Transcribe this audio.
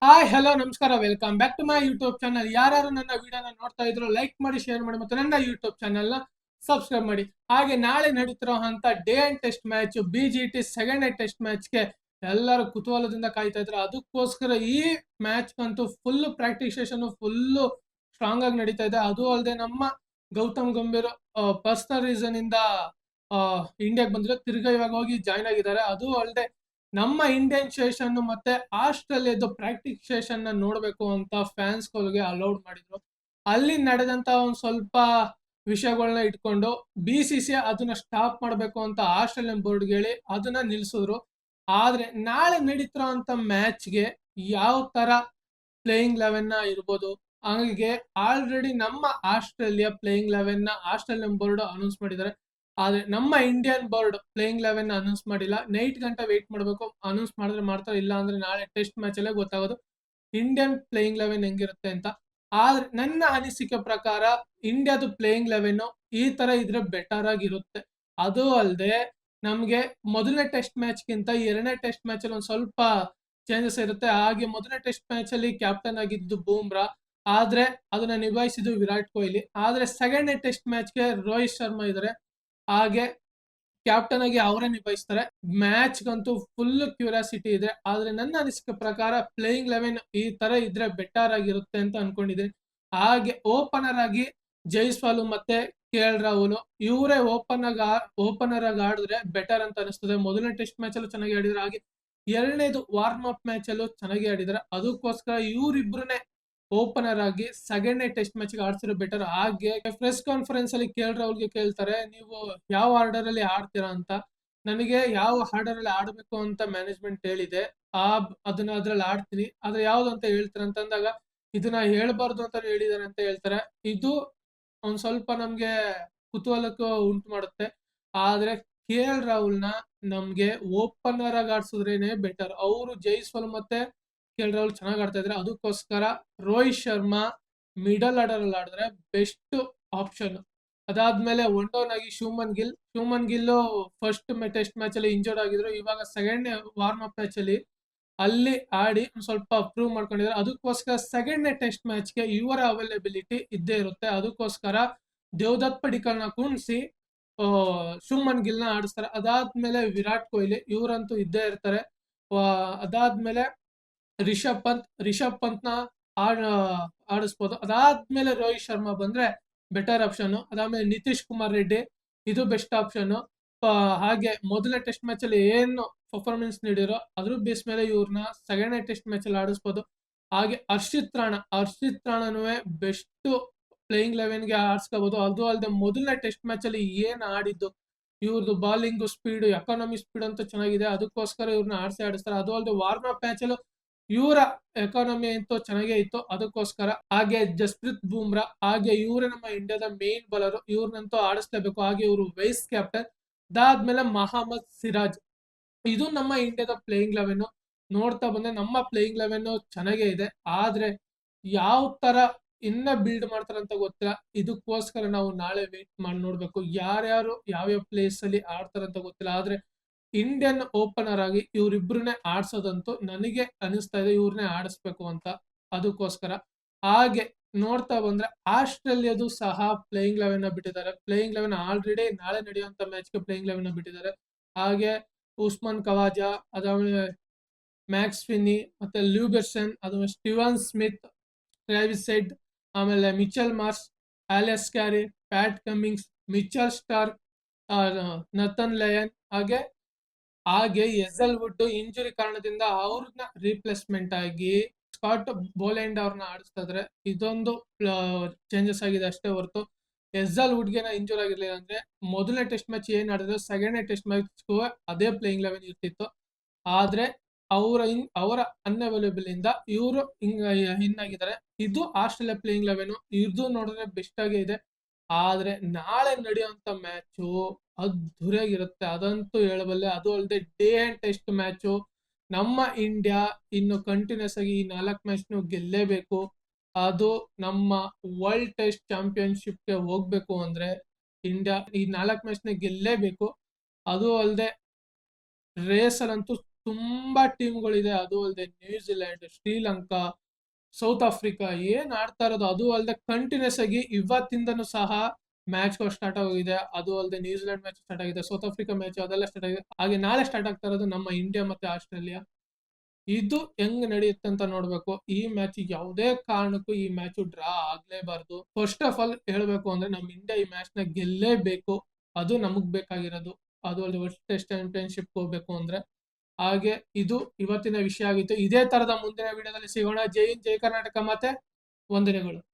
Hi hello ನಮಸ್ಕಾರ, welcome back to my YouTube channel. ಯಾರು ನನ್ನ ವಿಡಿಯೋನ ನೋಡ್ತಾ ಇದ್ರು ಲೈಕ್ ಮಾಡಿ, ಶೇರ್ ಮಾಡಿ ಮತ್ತು ನನ್ನ ಯೂಟ್ಯೂಬ್ ಚಾನಲ್ ನ ಸಬ್ಸ್ಕ್ರೈಬ್ ಮಾಡಿ. ಹಾಗೆ ನಾಳೆ ನಡೀತಿರೋಂತ day and test match BGT second day test ಮ್ಯಾಚ್ಗೆ ಎಲ್ಲರೂ ಕುತೂಹಲದಿಂದ ಕಾಯ್ತಾ ಇದ್ರು. ಅದಕ್ಕೋಸ್ಕರ ಈ ಮ್ಯಾಚ್ ಅಂತೂ ಫುಲ್ ಪ್ರಾಕ್ಟೀಸೇಷನ್ ಫುಲ್ ಸ್ಟ್ರಾಂಗ್ ಆಗಿ ನಡೀತಾ ಇದೆ. ಅದು ಅಲ್ಲದೆ ನಮ್ಮ ಗೌತಮ್ ಗಂಭೀರ್ ಪರ್ಸನಲ್ ರೀಸನ್ ಇಂದ ಇಂಡಿಯಾಗೆ ಬಂದಿರೋ, ತಿರ್ಗಾ ಇವಾಗ ಹೋಗಿ ಜಾಯ್ನ್ ಆಗಿದ್ದಾರೆ. ಅದು ಅಲ್ಲದೆ ನಮ್ಮ ಇಂಡಿಯನ್ ಸೆಷನ್ ಮತ್ತೆ ಆಸ್ಟ್ರೇಲಿಯಾದ ಪ್ರಾಕ್ಟೀಸ್ ಸೆಷನ್ ನ ನೋಡ್ಬೇಕು ಅಂತ ಫ್ಯಾನ್ಸ್ ಗಳಿಗೆ ಅಲೌಡ್ ಮಾಡಿದ್ರು. ಅಲ್ಲಿ ನಡೆದಂತ ಒಂದ್ ಸ್ವಲ್ಪ ವಿಷಯಗಳನ್ನ ಇಟ್ಕೊಂಡು BCCI ಅದನ್ನ ಸ್ಟಾಪ್ ಮಾಡ್ಬೇಕು ಅಂತ ಆಸ್ಟ್ರೇಲಿಯನ್ ಬೋರ್ಡ್ ಹೇಳಿ ಅದನ್ನ ನಿಲ್ಸಿದ್ರು. ಆದ್ರೆ ನಾಳೆ ನಡೀತಿರೋ ಅಂತ ಮ್ಯಾಚ್ಗೆ ಯಾವ ತರ ಪ್ಲೇಯಿಂಗ್ 11 ನ ಇರ್ಬೋದು, ಹಾಗೆ ಆಲ್ರೆಡಿ ನಮ್ಮ ಆಸ್ಟ್ರೇಲಿಯಾ ಪ್ಲೇಯಿಂಗ್ 11 ನ ಆಸ್ಟ್ರೇಲಿಯನ್ ಬೋರ್ಡ್ ಅನೌನ್ಸ್ ಮಾಡಿದ್ದಾರೆ. ಆದ್ರೆ ನಮ್ಮ ಇಂಡಿಯನ್ ಬೋರ್ಡ್ ಪ್ಲೇಯಿಂಗ್ 11 ಅನೌನ್ಸ್ ಮಾಡಿಲ್ಲ. ನೈಟ್ ಗಂಟೆ ವೇಟ್ ಮಾಡಬೇಕು. ಅನೌನ್ಸ್ ಮಾಡಿದ್ರೆ ಮಾಡ್ತಾರೆ, ಇಲ್ಲ ಅಂದ್ರೆ ನಾಳೆ ಟೆಸ್ಟ್ ಮ್ಯಾಚ್ ಅಲ್ಲೇ ಗೊತ್ತಾಗೋದು ಇಂಡಿಯನ್ ಪ್ಲೇಯಿಂಗ್ 11 ಹೆಂಗಿರುತ್ತೆ ಅಂತ. ಆದ್ರೆ ನನ್ನ ಅನಿಸಿಕೆ ಪ್ರಕಾರ ಇಂಡಿಯಾದ ಪ್ಲೇಯಿಂಗ್ 11 ಈ ತರ ಇದ್ರೆ ಬೆಟರ್ ಆಗಿರುತ್ತೆ. ಅದು ಅಲ್ಲದೆ ನಮ್ಗೆ ಮೊದಲನೇ ಟೆಸ್ಟ್ ಮ್ಯಾಚ್ ಗಿಂತ ಎರಡನೇ ಟೆಸ್ಟ್ ಮ್ಯಾಚ್ ಅಲ್ಲಿ ಒಂದ್ ಸ್ವಲ್ಪ ಚೇಂಜಸ್ ಇರುತ್ತೆ. ಹಾಗೆ ಮೊದಲನೇ ಟೆಸ್ಟ್ ಮ್ಯಾಚ್ ಅಲ್ಲಿ ಕ್ಯಾಪ್ಟನ್ ಆಗಿದ್ದು ಬೂಮ್ರಾ, ಆದ್ರೆ ಅದನ್ನ ನಿಭಾಯಿಸಿದ್ದು ವಿರಾಟ್ ಕೊಹ್ಲಿ. ಆದ್ರೆ ಸೆಕೆಂಡ್ ಟೆಸ್ಟ್ ಮ್ಯಾಚ್ಗೆ ರೋಹಿತ್ ಶರ್ಮಾ ಇದಾರೆ, ಹಾಗೆ ಕ್ಯಾಪ್ಟನ್ ಆಗಿ ಅವರೇ ನಿಭಾಯಿಸ್ತಾರೆ. ಮ್ಯಾಚ್ ಗಂತೂ ಫುಲ್ ಕ್ಯೂರಿಯಾಸಿಟಿ ಇದೆ. ಆದ್ರೆ ನನ್ನ ಅನಿಸಿಕೆ ಪ್ರಕಾರ ಪ್ಲೇಯಿಂಗ್ 11 ಈ ತರ ಇದ್ರೆ ಬೆಟರ್ ಆಗಿರುತ್ತೆ ಅಂತ ಅನ್ಕೊಂಡಿದ್ದೀನಿ. ಹಾಗೆ ಓಪನರ್ ಆಗಿ ಜೈಸ್ವಾಲ್ ಮತ್ತೆ KL ರಾಹುಲ್ ಇವರೇ ಓಪನರ್ ಆಗಿ ಆಡಿದ್ರೆ ಬೆಟರ್ ಅಂತ ಅನಿಸ್ತದೆ. ಮೊದಲನೇ ಟೆಸ್ಟ್ ಮ್ಯಾಚ್ ಅಲ್ಲೂ ಚೆನ್ನಾಗಿ ಆಡಿದ್ರು, ಹಾಗೆ ಎರಡನೇದು ವಾರ್ಮ್ ಅಪ್ ಮ್ಯಾಚ್ ಅಲ್ಲೂ ಚೆನ್ನಾಗಿ ಆಡಿದ್ದಾರೆ. ಅದಕ್ಕೋಸ್ಕರ ಇವರಿಬ್ರನ್ನೇ ಓಪನರ್ ಆಗಿ ಸೆಕೆಂಡ್ ಟೆಸ್ಟ್ ಮ್ಯಾಚ್ ಗೆ ಆಡ್ಸಿರೋ ಬೆಟರ್. ಹಾಗೆ ಪ್ರೆಸ್ ಕಾನ್ಫರೆನ್ಸ್ ಅಲ್ಲಿ KL ರಾಹುಲ್ಗೆ ಕೇಳ್ತಾರೆ, ನೀವು ಯಾವ ಆರ್ಡರ್ ಅಲ್ಲಿ ಆಡ್ತೀರಾ ಅಂತ. ನನಗೆ ಯಾವ ಆರ್ಡರ್ ಅಲ್ಲಿ ಆಡ್ಬೇಕು ಅಂತ ಮ್ಯಾನೇಜ್ಮೆಂಟ್ ಹೇಳಿದೆ, ಅದನ್ನ ಅದ್ರಲ್ಲಿ ಆಡ್ತೀನಿ, ಆದ್ರೆ ಯಾವ್ದು ಅಂತ ಹೇಳ್ತಾರೆ ಅಂತಂದಾಗ ಇದನ್ನ ಹೇಳ್ಬಾರ್ದು ಅಂತ ಹೇಳಿದಾರೆ ಅಂತ ಹೇಳ್ತಾರೆ. ಇದು ಒಂದ್ ಸ್ವಲ್ಪ ನಮ್ಗೆ ಕುತೂಹಲಕ್ಕೆ ಉಂಟು ಮಾಡುತ್ತೆ. ಆದ್ರೆ KL ರಾಹುಲ್ ನಮ್ಗೆ ಓಪನರ್ ಆಗಿ ಆಡ್ಸಿದ್ರೇನೆ ಬೆಟರ್. ಅವರು ಜೈಸ್ವಾಲ್ ಮತ್ತೆ KL ರಾಹುಲ್ ಚೆನ್ನಾಗಿ ಆಡ್ತಾ ಇದ್ರೆ, ಅದಕ್ಕೋಸ್ಕರ ರೋಹಿತ್ ಶರ್ಮಾ ಮಿಡಲ್ ಆರ್ಡರ್ ಅಲ್ಲಿ ಆಡಿದ್ರೆ ಬೆಸ್ಟ್ ಆಪ್ಷನ್. ಅದಾದ್ಮೇಲೆ ಒನ್ ಡೌನ್ ಆಗಿ ಶುಮನ್ ಗಿಲ್ ಫಸ್ಟ್ ಟೆಸ್ಟ್ ಮ್ಯಾಚ್ ಅಲ್ಲಿ ಇಂಜರ್ಡ್ ಆಗಿದ್ರು. ಇವಾಗ ಸೆಕೆಂಡ್ ವಾರ್ಮ್ ಅಪ್ ಮ್ಯಾಚ್ ಅಲ್ಲಿ ಆಡಿ ಸ್ವಲ್ಪ ಪ್ರೂವ್ ಮಾಡ್ಕೊಂಡಿದ್ದಾರೆ. ಅದಕ್ಕೋಸ್ಕರ ಸೆಕೆಂಡ್ ಟೆಸ್ಟ್ ಮ್ಯಾಚ್ಗೆ ಇವರ ಅವೈಲೇಬಿಲಿಟಿ ಇದ್ದೇ ಇರುತ್ತೆ. ಅದಕ್ಕೋಸ್ಕರ ದೇವದತ್ ಪಡಿಕಲ್ನ ಕುಣಿಸಿ ಶುಮನ್ ಗಿಲ್ ಆಡಿಸ್ತಾರೆ. ಅದಾದ್ಮೇಲೆ ವಿರಾಟ್ ಕೊಹ್ಲಿ ಇವರಂತೂ ಇದ್ದೇ ಇರ್ತಾರೆ. ಅದಾದ್ಮೇಲೆ ರಿಷಬ್ ಪಂತ್ ಆಡಿಸ್ಬೋದು. ಅದಾದ್ಮೇಲೆ ರೋಹಿತ್ ಶರ್ಮಾ ಬಂದ್ರೆ ಬೆಟರ್ ಆಪ್ಷನ್. ಅದಾದ್ಮೇಲೆ ನಿತೀಶ್ ಕುಮಾರ್ ರೆಡ್ಡಿ ಇದು ಬೆಸ್ಟ್ ಆಪ್ಷನ್. ಹಾಗೆ ಮೊದಲನೇ ಟೆಸ್ಟ್ ಮ್ಯಾಚ್ ಅಲ್ಲಿ ಏನು ಪರ್ಫಾರ್ಮೆನ್ಸ್ ನೀಡಿರೋ ಅದ್ರ ಬೇಸ್ ಮೇಲೆ ಇವ್ರನ್ನ ಸೆಕೆಂಡ್ ಟೆಸ್ಟ್ ಮ್ಯಾಚ್ ಅಲ್ಲಿ ಆಡಿಸ್ಬೋದು. ಹಾಗೆ ಹರ್ಷಿತ್ ರಾಣನೂ ಬೆಸ್ಟ್ ಪ್ಲೇಯಿಂಗ್ 11 ಗೆ ಆಡ್ಸ್ಕೋಬಹುದು. ಅದು ಅಲ್ಲದೆ ಮೊದಲನೇ ಟೆಸ್ಟ್ ಮ್ಯಾಚ್ ಅಲ್ಲಿ ಏನ್ ಆಡಿದ್ದು, ಇವ್ರದ್ದು ಬಾಲಿಂಗ್ ಸ್ಪೀಡ್, ಎಕಾನಮಿ ಸ್ಪೀಡ್ ಅಂತೂ ಚೆನ್ನಾಗಿದೆ. ಅದಕ್ಕೋಸ್ಕರ ಇವ್ರನ್ನ ಆಡಿಸ್ತಾರೆ. ಅದು ಅಲ್ಲದೆ ವಾರ್ಮ್ ಅಪ್ ಮ್ಯಾಚ್ ಅಲ್ಲೂ ಇವರ ಎಕಾನಮಿ ಅಂತೂ ಚೆನ್ನಾಗೇ ಇತ್ತು. ಅದಕ್ಕೋಸ್ಕರ ಹಾಗೆ ಜಸ್ಪ್ರೀತ್ ಬೂಮ್ರಾ, ಹಾಗೆ ಇವರೇ ನಮ್ಮ ಇಂಡಿಯಾದ ಮೇನ್ ಬೌಲರ್, ಇವ್ರನ್ನಂತೂ ಆಡಿಸ್ಲೇಬೇಕು. ಹಾಗೆ ಇವರು ವೈಸ್ ಕ್ಯಾಪ್ಟನ್. ಅದಾದ್ಮೇಲೆ ಮಹಮ್ಮದ್ ಸಿರಾಜ್, ಇದು ನಮ್ಮ ಇಂಡಿಯಾದ ಪ್ಲೇಯಿಂಗ್ 11. ನೋಡ್ತಾ ಬಂದ್ರೆ ನಮ್ಮ ಪ್ಲೇಯಿಂಗ್ 11 ಚೆನ್ನಾಗೇ ಇದೆ. ಆದ್ರೆ ಯಾವ ತರ ಇನ್ನ ಬಿಲ್ಡ್ ಮಾಡ್ತಾರಂತ ಗೊತ್ತಿಲ್ಲ. ಇದಕ್ಕೋಸ್ಕರ ನಾವು ನಾಳೆ ವೇಟ್ ಮಾಡಿ ನೋಡ್ಬೇಕು ಯಾರ್ಯಾರು ಯಾವ್ಯಾವ ಪ್ಲೇಸ್ ಅಲ್ಲಿ ಆಡ್ತಾರಂತ ಗೊತ್ತಿಲ್ಲ. ಆದ್ರೆ ಇಂಡಿಯನ್ ಓಪನರ್ ಆಗಿ ಇವ್ರಿಬ್ರನ್ನೇ ಆಡ್ಸೋದಂತೂ ನನಗೆ ಅನಿಸ್ತಾ ಇದೆ, ಇವ್ರನ್ನೇ ಆಡಿಸ್ಬೇಕು ಅಂತ. ಅದಕ್ಕೋಸ್ಕರ ಹಾಗೆ ನೋಡ್ತಾ ಬಂದ್ರೆ ಆಸ್ಟ್ರೇಲಿಯಾದು ಸಹ ಪ್ಲೇಯಿಂಗ್ 11 ಬಿಟ್ಟಿದ್ದಾರೆ. ಪ್ಲೇಯಿಂಗ್ 11 ಆಲ್ರೆಡಿ ನಾಳೆ ನಡೆಯುವಂತ ಮ್ಯಾಚ್ಗೆ ಪ್ಲೇಯಿಂಗ್ 11 ಬಿಟ್ಟಿದ್ದಾರೆ. ಹಾಗೆ ಉಸ್ಮಾನ್ ಖವಾಜಾ, ಅದಾದ್ಮೇಲೆ ಮ್ಯಾಕ್ಸ್ ಫಿನ್ನಿ, ಮತ್ತೆ ಲ್ಯೂಬೆರ್ಸನ್, ಅದಾದ್ಮೇಲೆ ಸ್ಟೀವನ್ ಸ್ಮಿತ್, ಟ್ರಾವಿಸ್ ಹೆಡ್, ಆಮೇಲೆ Mitchell Marsh, Alex Carey, Pat Cummins, Mitchell Starc, Nathan Lyon, ಹಾಗೆ ಎಸೆಲ್ವುಡ್ ಇಂಜುರಿ ಕಾರಣದಿಂದ ಅವ್ರನ್ನ ರೀಪ್ಲೇಸ್ಮೆಂಟ್ ಆಗಿ ಸ್ಕಾಟ್ ಬೋಲೆಂಡ್ ಅವ್ರನ್ನ ಆಡಿಸ್ತಾ ಇದ್ರೆ, ಇದೊಂದು ಚೇಂಜಸ್ ಆಗಿದೆ ಅಷ್ಟೇ ಹೊರತು ಎಸೆಲ್ವುಡ್ಗೆ ಇಂಜೂರ್ ಆಗಿರ್ಲಿಲ್ಲ ಅಂದ್ರೆ ಮೊದಲನೇ ಟೆಸ್ಟ್ ಮ್ಯಾಚ್ ಏನ್ ಆಡಿದ್ರು ಸೆಕೆಂಡ್ ಟೆಸ್ಟ್ ಮ್ಯಾಚ್ಗೂ ಅದೇ ಪ್ಲೇಯಿಂಗ್ 11 ಇರ್ತಿತ್ತು. ಆದ್ರೆ ಅವರ ಅನ್ಅವೈಲೇಬಲ್ ಇಂದ ಇವರು ಇನ್ ಆಗಿದ್ದಾರೆ. ಇದು ಆಸ್ಟ್ರೇಲಿಯಾ ಪ್ಲೇಯಿಂಗ್ 11, ಇದು ನೋಡಿದ್ರೆ ಬೆಸ್ಟ್ ಆಗೇ ಇದೆ. ಆದ್ರೆ ನಾಳೆ ನಡೆಯುವಂತ ಮ್ಯಾಚು ಅದ್ಧೂರಿಯಾಗಿರುತ್ತೆ, ಅದಂತೂ ಹೇಳಬಲ್ಲೆ. ಅದು ಅಲ್ಲದೆ ಡೇ ಅಂಡ್ ಟೆಸ್ಟ್ ಮ್ಯಾಚು. ನಮ್ಮ ಇಂಡಿಯಾ ಇನ್ನು ಕಂಟಿನ್ಯೂಸ್ ಆಗಿ ಈ 4 ಮ್ಯಾಚ್ ಗೆಲ್ಲೇಬೇಕು. ಅದು ನಮ್ಮ ವರ್ಲ್ಡ್ ಟೆಸ್ಟ್ ಚಾಂಪಿಯನ್ಶಿಪ್ಗೆ ಹೋಗ್ಬೇಕು ಅಂದ್ರೆ ಇಂಡಿಯಾ ಈ 4 ಮ್ಯಾಚ್ ಗೆಲ್ಲೇಬೇಕು. ಅದು ಅಲ್ಲದೆ ರೇಸ್ ಅಲ್ಲಂತೂ ತುಂಬಾ ಟೀಮ್ಗಳಿದೆ. ಅದು ಅಲ್ಲದೆ ನ್ಯೂಜಿಲೆಂಡ್, ಶ್ರೀಲಂಕಾ, ಸೌತ್ ಆಫ್ರಿಕಾ ಏನ್ ಆಡ್ತಾ ಇರೋದು. ಅದು ಅಲ್ಲದೆ ಕಂಟಿನ್ಯೂಸ್ ಆಗಿ ಇವತ್ತಿಂದನೂ ಸಹ ಮ್ಯಾಚ್ಗಳು ಸ್ಟಾರ್ಟ್ ಆಗಿದೆ. ಅದು ಅಲ್ಲದೆ ನ್ಯೂಜಿಲೆಂಡ್ ಮ್ಯಾಚ್ ಸ್ಟಾರ್ಟ್ ಆಗಿದೆ, ಸೌತ್ ಆಫ್ರಿಕಾ ಮ್ಯಾಚ್ ಅದೆಲ್ಲ ಸ್ಟಾರ್ಟ್ ಆಗಿದೆ. ಹಾಗೆ ನಾಳೆ ಸ್ಟಾರ್ಟ್ ಆಗ್ತಾ ಇರೋದು ನಮ್ಮ ಇಂಡಿಯಾ ಮತ್ತೆ ಆಸ್ಟ್ರೇಲಿಯಾ. ಇದು ಹೆಂಗ್ ನಡೆಯುತ್ತೆ ಅಂತ ನೋಡ್ಬೇಕು. ಈ ಮ್ಯಾಚ್ ಯಾವುದೇ ಕಾರಣಕ್ಕೂ ಈ ಮ್ಯಾಚ್ ಡ್ರಾ ಆಗ್ಲೇಬಾರ್ದು. ಫಸ್ಟ್ ಆಫ್ ಆಲ್ ಹೇಳ್ಬೇಕು ಅಂದ್ರೆ ನಮ್ಮ ಇಂಡಿಯಾ ಈ ಮ್ಯಾಚ್ ನ ಗೆಲ್ಲೇಬೇಕು. ಅದು ನಮಗ್ ಬೇಕಾಗಿರೋದು. ಅದು ಅಲ್ಲದೆ ವರ್ಲ್ಡ್ ಟೆಸ್ಟ್ ಚಾಂಪಿಯನ್ಶಿಪ್ ಹೋಗ್ಬೇಕು ಅಂದ್ರೆ. ಹಾಗೆ ಇದು ಇವತ್ತಿನ ವಿಷಯ ಆಗಿತ್ತು. ಇದೇ ತರದ ಮುಂದಿನ ವಿಡಿಯೋದಲ್ಲಿ ಸಿಗೋಣ. ಜೈ ಹಿಂದ್, ಜೈ ಕರ್ನಾಟಕ, ಮತ್ತೆ ವಂದನೆಗಳು.